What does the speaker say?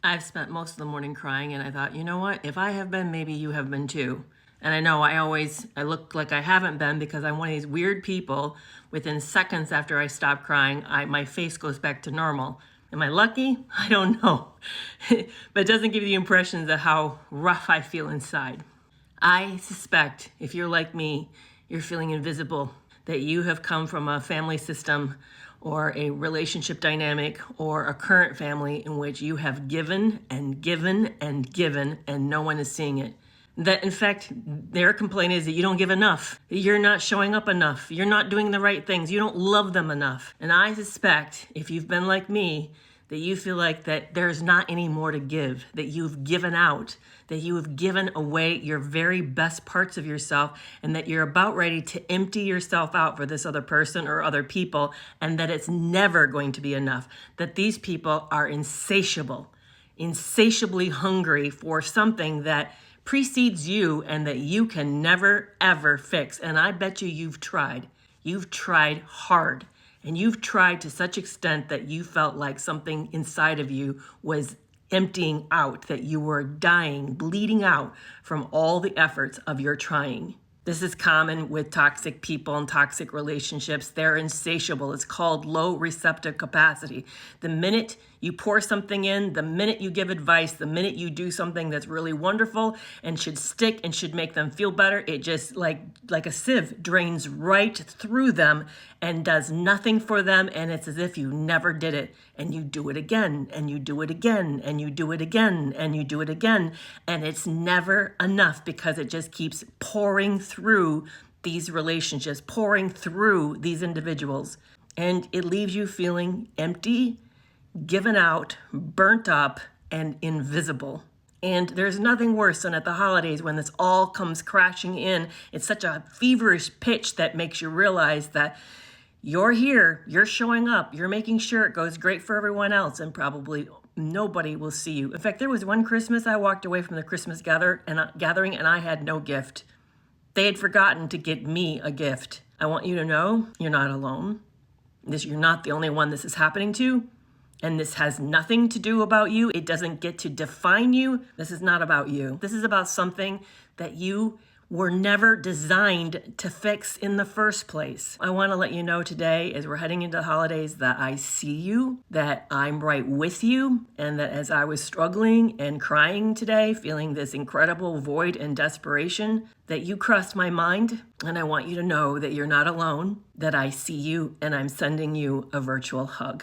I've spent most of the morning crying, and I thought, you know what? If I have been, maybe you have been too. And I know I look like I haven't been because I'm one of these weird people. Within seconds after I stop crying, my face goes back to normal. Am I lucky? I don't know. But it doesn't give you the impressions of how rough I feel inside. I suspect if you're like me, you're feeling invisible, that you have come from a family system or a relationship dynamic or a current family in which you have given and given and given and no one is seeing it. That in fact, their complaint is that you don't give enough, that you're not showing up enough, you're not doing the right things, you don't love them enough. And I suspect if you've been like me, that you feel like that there's not any more to give, that you've given out, that you have given away your very best parts of yourself, and that you're about ready to empty yourself out for this other person or other people, and that it's never going to be enough, that these people are insatiably hungry for something that precedes you and that you can never, ever fix. And I bet you've tried. You've tried hard. And you've tried to such extent that you felt like something inside of you was emptying out, that you were dying, bleeding out from all the efforts of your trying. This is common with toxic people and toxic relationships. They're insatiable. It's called low receptive capacity. The minute you pour something in, the minute you give advice, the minute you do something that's really wonderful and should stick and should make them feel better, it just like a sieve drains right through them and does nothing for them. And it's as if you never did it. And you do it again, and you do it again, and you do it again, and you do it again. And it's never enough because it just keeps pouring through these relationships, pouring through these individuals. And it leaves you feeling empty, given out, burnt up, and invisible. And there's nothing worse than at the holidays when this all comes crashing in. It's such a feverish pitch that makes you realize that you're here, you're showing up, you're making sure it goes great for everyone else, and probably nobody will see you. In fact, there was one Christmas I walked away from the Christmas gathering and I had no gift. They had forgotten to get me a gift. I want you to know you're not alone. You're not the only one this is happening to. And this has nothing to do about you. It doesn't get to define you. This is not about you. This is about something that you were never designed to fix in the first place. I want to let you know today, as we're heading into the holidays, that I see you, that I'm right with you, and that as I was struggling and crying today, feeling this incredible void and desperation, that you crossed my mind. And I want you to know that you're not alone, that I see you, and I'm sending you a virtual hug.